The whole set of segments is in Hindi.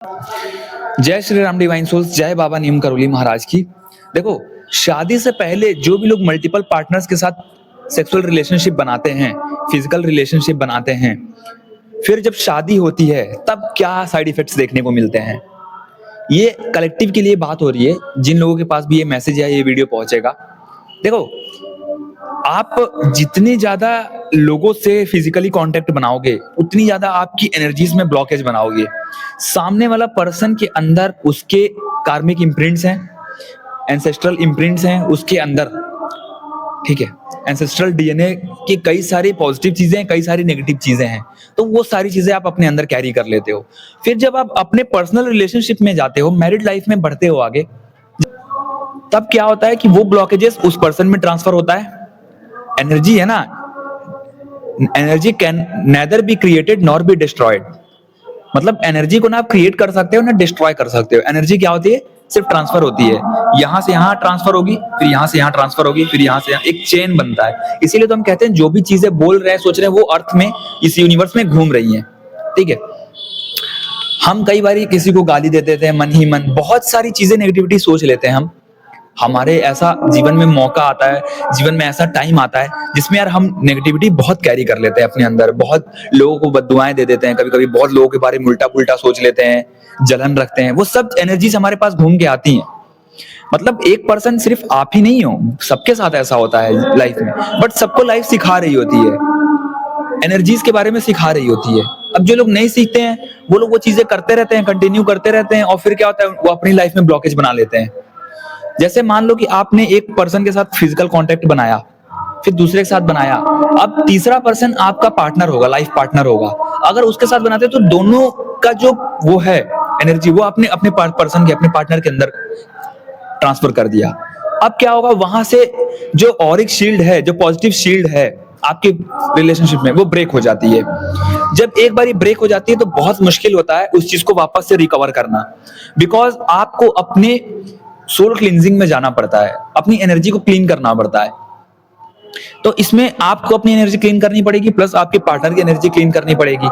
जय श्री राम डिवाइन सोल्स, जय बाबा नीम करोली महाराज की। देखो, शादी से पहले जो भी लोग मल्टीपल पार्टनर्स के साथ सेक्सुअल रिलेशनशिप बनाते हैं, फिजिकल रिलेशनशिप बनाते हैं, फिर जब शादी होती है तब क्या साइड इफेक्ट्स देखने को मिलते हैं। ये कलेक्टिव के लिए बात हो रही है, जिन लोगों के पास भी ये मैसेज या ये वीडियो पहुंचेगा। देखो, आप जितनी ज्यादा लोगों से फिजिकली कांटेक्ट बनाओगे, उतनी ज्यादा आपकी एनर्जीज में ब्लॉकेज बनाओगे। सामने वाला पर्सन के अंदर उसके कार्मिक इम्प्रिंट्स हैं, एंसेस्ट्रल इम्प्रिंट्स हैं उसके अंदर, ठीक है। एंसेस्ट्रल डीएनए की कई सारी पॉजिटिव चीजें हैं, कई सारी नेगेटिव चीजें हैं, तो वो सारी चीजें आप अपने अंदर कैरी कर लेते हो। फिर जब आप अपने पर्सनल रिलेशनशिप में जाते हो, मैरिड लाइफ में बढ़ते हो आगे, तब क्या होता है कि वो ब्लॉकेजेस उस पर्सन में ट्रांसफर होता है। एनर्जी है ना, energy can nether be created nor be destroyed. मतलब एनर्जी को ना आप क्रिएट कर सकते हो ना डिस्ट्रॉय कर सकते हो। एनर्जी क्या होती है? सिर्फ ट्रांसफर होती है। यहां से यहां ट्रांसफर होगी, फिर यहां से यहां ट्रांसफर होगी, फिर यहां से यहां, एक चेन बनता है। इसीलिए तो हम कहते हैं जो भी चीजें बोल रहे हैं, सोच रहे हैं, वो अर्थ में, इस यूनिवर्स में घूम रही हैं, ठीक है। हम कई बार किसी को गाली दे देते हैं मन ही मन, बहुत सारी चीजें नेगेटिविटी सोच लेते हैं हम। हमारे ऐसा जीवन में मौका आता है, जीवन में ऐसा टाइम आता है जिसमें यार हम नेगेटिविटी बहुत कैरी कर लेते हैं अपने अंदर, बहुत लोगों को बद्दुआएं दे देते हैं, कभी कभी बहुत लोगों के बारे में उल्टा पुल्टा सोच लेते हैं, जलन रखते हैं। वो सब एनर्जीज हमारे पास घूम के आती हैं। मतलब एक पर्सन सिर्फ आप ही नहीं हो, सबके साथ ऐसा होता है लाइफ में, बट सबको लाइफ सिखा रही होती है, एनर्जीज के बारे में सिखा रही होती है। अब जो लोग नहीं सीखते हैं वो लोग वो चीजें करते रहते हैं, कंटिन्यू करते रहते हैं, और फिर क्या होता है, वो अपनी लाइफ में ब्लॉकेज बना लेते हैं। जैसे मान लो कि आपने एक पर्सन के साथ फिजिकल कांटेक्ट बनाया, फिर दूसरे के साथ बनाया, अब तीसरा पर्सन आपका पार्टनर होगा, लाइफ पार्टनर होगा। अगर उसके साथ बनाते तो दोनों का जो वो है एनर्जी, वो अपने अपने पर्सन के, अपने पार्टनर के अंदर ट्रांसफर कर दिया। अब क्या होगा, वहां से जो ऑरिक शील्ड है, जो पॉजिटिव शील्ड है आपके रिलेशनशिप में, वो ब्रेक हो जाती है। जब एक बार ब्रेक हो जाती है तो बहुत मुश्किल होता है उस चीज को वापस से रिकवर करना, बिकॉज आपको अपने सोल क्लींजिंग में जाना पड़ता है, अपनी एनर्जी को क्लीन करना पड़ता है। तो इसमें आपको अपनी एनर्जी क्लीन करनी पड़ेगी, प्लस आपके पार्टनर की एनर्जी क्लीन करनी पड़ेगी।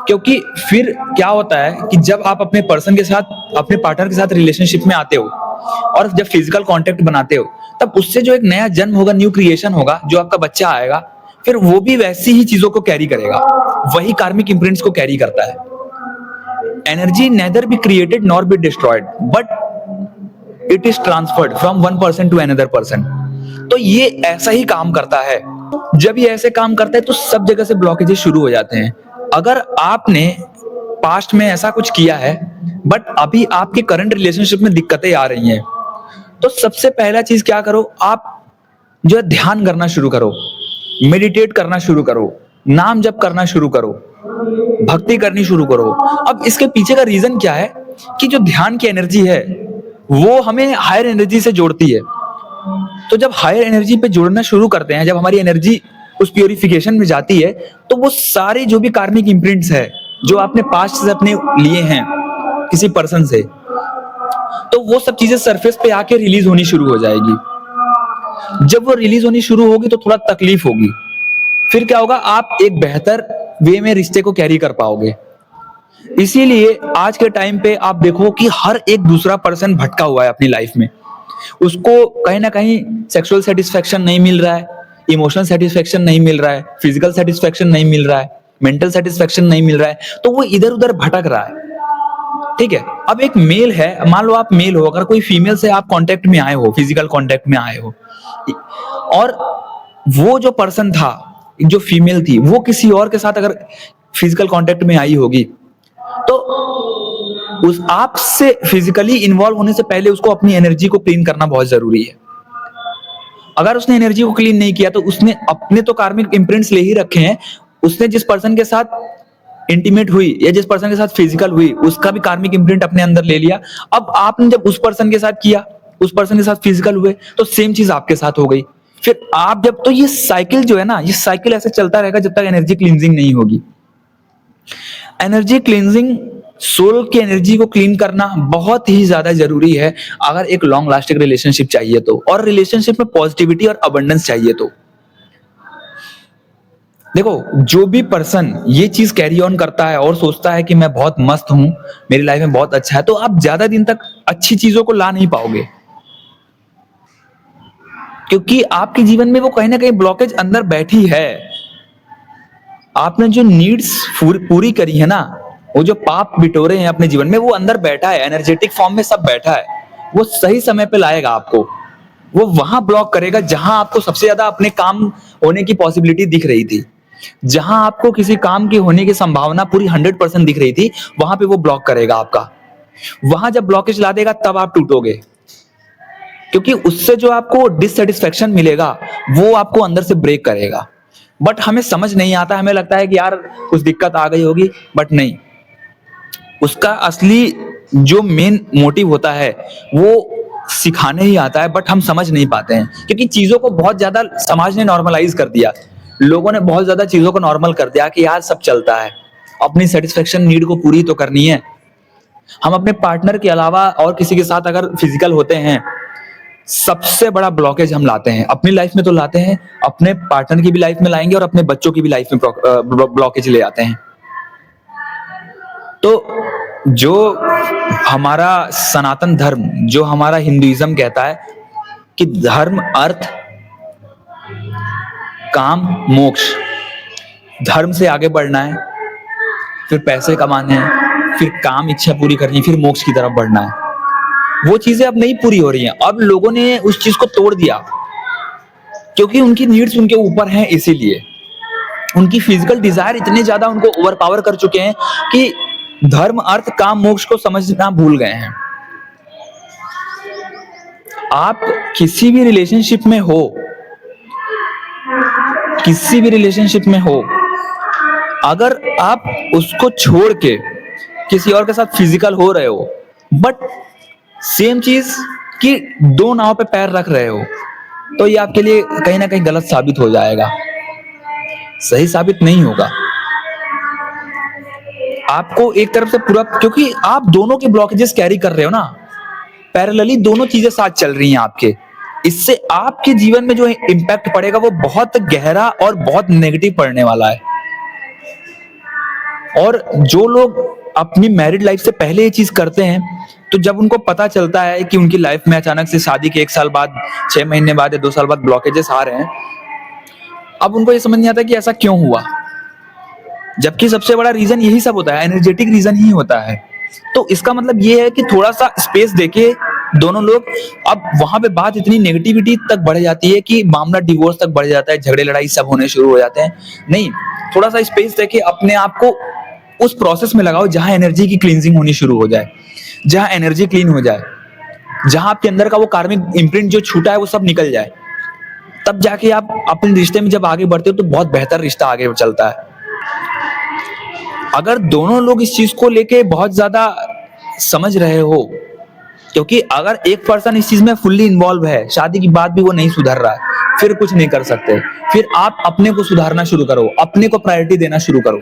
क्योंकि फिर क्या होता है कि जब आप अपने पर्सन के साथ, अपने पार्टनर के साथ रिलेशनशिप में आते हो और जब फिजिकल कांटेक्ट बनाते हो, तब उससे जो एक नया जन्म होगा, न्यू क्रिएशन होगा, जो आपका बच्चा आएगा, फिर वो भी वैसी ही चीजों को कैरी करेगा, वही कार्मिक इम्प्रिंट्स को कैरी करता है। Energy neither be created nor be destroyed, but it is transferred from one person to another person. तो ये ऐसा ही काम करता है। जब ये ऐसे काम करता है तो सब जगह से ब्लॉकेजेस शुरू हो जाते हैं। अगर आपने पास्ट में ऐसा कुछ किया है बट अभी आपके करंट रिलेशनशिप में दिक्कतें आ रही हैं, तो सबसे पहला चीज क्या करो, आप जो है ध्यान करना शुरू करो, मेडिटेट करना शुरू करो, नाम जप करना शुरू करो, भक्ति करनी शुरू करो। अब इसके पीछे का रीजन क्या है कि जो ध्यान की एनर्जी है वो हमें हायर एनर्जी से जोड़ती है। तो जब हायर एनर्जी पे जुड़ना शुरू करते हैं, जब हमारी एनर्जी उस प्योरिफिकेशन में जाती है, तो वो सारी जो भी कार्मिक इम्प्रिंट्स है जो आपने पास्ट से अपने लिए हैं किसी पर्सन से, तो वो सब चीजें सरफेस पे आके रिलीज होनी शुरू हो जाएगी। जब वो रिलीज होनी शुरू होगी तो थोड़ा तकलीफ होगी, फिर क्या होगा, आप एक बेहतर वे में रिश्ते को कैरी कर पाओगे। इसीलिए आज के टाइम पे आप देखो कि हर एक दूसरा पर्सन भटका हुआ है अपनी लाइफ में। उसको कहीं ना कहीं सेक्सुअल सेटिस्फेक्शन नहीं मिल रहा है, इमोशनल सेटिस्फेक्शन नहीं मिल रहा है, फिजिकल सेटिस्फेक्शन नहीं मिल रहा है, मेंटल सेटिस्फेक्शन नहीं मिल रहा है, तो वो इधर उधर भटक रहा है, ठीक है। अब एक मेल है, मान लो आप मेल हो, अगर कोई फीमेल से आप कांटेक्ट में आए हो, फिजिकल कांटेक्ट में आए हो, और वो जो पर्सन था, जो फीमेल थी, वो किसी और के साथ अगर फिजिकल कांटेक्ट में आई होगी, तो उस आपसे फिजिकली इन्वॉल्व होने से पहले उसको अपनी एनर्जी को क्लीन करना बहुत जरूरी है। अगर उसने एनर्जी को क्लीन नहीं किया तो उसने अपने तो कार्मिक इम्प्रिंट्स ले ही रखे हैं। उसने जिस पर्सन के साथ इंटीमेट हुई या जिस पर्सन के साथ फिजिकल हुई, उसका भी कार्मिक इम्प्रिंट अपने अंदर ले लिया। अब आपने जब उस पर्सन के साथ किया, उस पर्सन के साथ फिजिकल हुए, तो सेम चीज आपके साथ हो गई। फिर आप जब, तो ये साइकिल जो है ना, ये साइकिल ऐसे चलता रहेगा जब तक एनर्जी क्लींजिंग नहीं होगी। एनर्जी क्लींजिंग, सोल की एनर्जी को क्लीन करना बहुत ही ज्यादा जरूरी है अगर एक लॉन्ग लास्टिंग रिलेशनशिप चाहिए तो, और रिलेशनशिप में पॉजिटिविटी और अबंडेंस चाहिए तो। देखो, जो भी पर्सन ये चीज कैरी ऑन करता है और सोचता है कि मैं बहुत मस्त हूं, मेरी लाइफ में बहुत अच्छा है, तो आप ज्यादा दिन तक अच्छी चीजों को ला नहीं पाओगे, क्योंकि आपके जीवन में वो कहीं ना कहीं ब्लॉकेज अंदर बैठी है। आपने जो नीड्स पूरी करी है ना, वो जो पाप बिटोरे हैं अपने जीवन में, वो अंदर बैठा है, एनर्जेटिक फॉर्म में सब बैठा है। वो सही समय पे लाएगा आपको, वो वहां ब्लॉक करेगा जहां आपको सबसे ज्यादा अपने काम होने की पॉसिबिलिटी दिख रही थी, जहां आपको किसी काम की होने की संभावना पूरी 100% दिख रही थी, वहां पे वो ब्लॉक करेगा आपका। वहां जब ब्लॉकेज ला देगा तब आप टूटोगे, क्योंकि उससे जो आपको डिससेटिस्फेक्शन मिलेगा वो आपको अंदर से ब्रेक करेगा। बट हमें समझ नहीं आता, हमें लगता है कि यार कुछ दिक्कत आ गई होगी, बट नहीं, उसका असली जो मेन मोटिव होता है वो सिखाने ही आता है, बट हम समझ नहीं पाते हैं, क्योंकि चीजों को बहुत ज्यादा समाज ने नॉर्मलाइज कर दिया। लोगों ने बहुत ज्यादा चीजों को नॉर्मल कर दिया कि यार सब चलता है, अपनी सेटिस्फेक्शन नीड को पूरी तो करनी है। हम अपने पार्टनर के अलावा और किसी के साथ अगर फिजिकल होते हैं, सबसे बड़ा ब्लॉकेज हम लाते हैं अपनी लाइफ में, तो लाते हैं, अपने पार्टनर की भी लाइफ में लाएंगे और अपने बच्चों की भी लाइफ में ब्लॉकेज ले आते हैं। तो जो हमारा सनातन धर्म, जो हमारा हिंदुइज्म कहता है कि धर्म, अर्थ, काम, मोक्ष, धर्म से आगे बढ़ना है, फिर पैसे कमाने हैं, फिर काम इच्छा पूरी करनी है, फिर मोक्ष की तरफ बढ़ना है। वो चीजें अब नहीं पूरी हो रही हैं, अब लोगों ने उस चीज को तोड़ दिया, क्योंकि उनकी नीड्स उनके ऊपर हैं, इसीलिए उनकी फिजिकल डिजायर इतने ज्यादा उनको ओवरपावर कर चुके हैं कि धर्म, अर्थ, काम, मोक्ष को समझना भूल गए हैं। आप किसी भी रिलेशनशिप में हो, किसी भी रिलेशनशिप में हो, अगर आप उसको छोड़ के किसी और के साथ फिजिकल हो रहे हो, बट सेम चीज कि दो नाव पे पैर रख रहे हो, तो ये आपके लिए कहीं ना कहीं गलत साबित हो जाएगा, सही साबित नहीं होगा। आपको एक तरफ से पूरा, क्योंकि आप दोनों के ब्लॉकेजेस कैरी कर रहे हो ना, पैरेलली दोनों चीजें साथ चल रही हैं आपके, इससे आपके जीवन में जो इम्पैक्ट पड़ेगा वो बहुत गहरा और बहुत नेगेटिव पड़ने वाला है। और जो लोग अपनी मैरिड लाइफ से पहले ये चीज करते हैं, तो जब उनको पता चलता है कि उनकी लाइफ में अचानक से शादी के 1 साल बाद, 6 महीने बाद या 2 साल बाद ब्लॉकेजेस आ रहे हैं, अब उनको ये समझ नहीं आता कि ऐसा क्यों हुआ, जबकि सबसे बड़ा रीजन यही सब होता है, एनर्जेटिक रीजन ही होता है। तो इसका मतलब ये है कि थोड़ा सा स्पेस देके दोनों लोग, अब वहां पे बात इतनी नेगेटिविटी तक बढ़ जाती है कि मामला डिवोर्स तक बढ़ जाता है, झगड़े लड़ाई सब होने शुरू हो जाते हैं। नहीं, थोड़ा सा स्पेस देके अपने आप को उस प्रोसेस में लगाओ जहां एनर्जी की क्लींजिंग होनी शुरू हो जाए, जहां एनर्जी क्लीन हो जाए, जहां आपके अंदर का वो कार्मिक इम्प्रिंट जो छूटा है वो सब निकल जाए, तब जाके आप अपने रिश्ते में जब आगे बढ़ते हो तो बहुत बेहतर रिश्ता आगे चलता है। अगर दोनों लोग इस चीज को लेके बहुत ज्यादा समझ रहे हो, क्योंकि अगर एक पर्सन इस चीज में फुल्ली इन्वॉल्व है, शादी के बाद भी वो नहीं सुधर रहा है, फिर कुछ नहीं कर सकते, फिर आप अपने को सुधारना शुरू करो, अपने को प्रायोरिटी देना शुरू करो।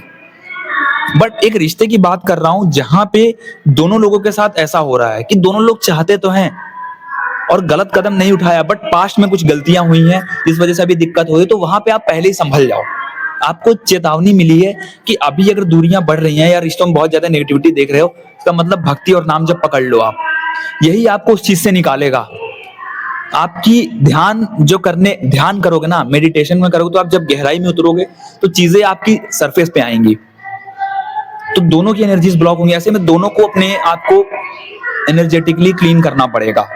बट एक रिश्ते की बात कर रहा हूं जहां पे दोनों लोगों के साथ ऐसा हो रहा है कि दोनों लोग चाहते तो हैं और गलत कदम नहीं उठाया, बट पास्ट में कुछ गलतियां हुई हैं जिस वजह से अभी दिक्कत हो रही है, तो वहां पे आप पहले ही संभल जाओ। आपको चेतावनी मिली है कि अभी अगर दूरियां बढ़ रही हैं या रिश्तों में बहुत ज्यादा नेगेटिविटी देख रहे हो, इसका मतलब भक्ति और नाम जब पकड़ लो आप, यही आपको उस चीज से निकालेगा। आपकी ध्यान करोगे ना, मेडिटेशन में करोगे, तो आप जब गहराई में उतरोगे तो चीजें आपकी सरफेस पे आएंगी, तो दोनों की एनर्जीज ब्लॉक होंगी। ऐसे में दोनों को अपने आप को एनर्जेटिकली क्लीन करना पड़ेगा।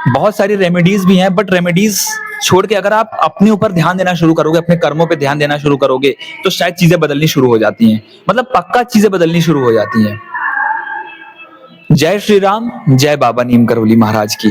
बहुत सारी रेमेडीज भी हैं, बट रेमेडीज छोड़ के अगर आप अपने ऊपर ध्यान देना शुरू करोगे, अपने कर्मों पे ध्यान देना शुरू करोगे, तो शायद चीजें बदलनी शुरू हो जाती हैं, मतलब पक्का चीजें बदलनी शुरू हो जाती हैं। जय श्री राम, जय बाबा नीम करौली महाराज की।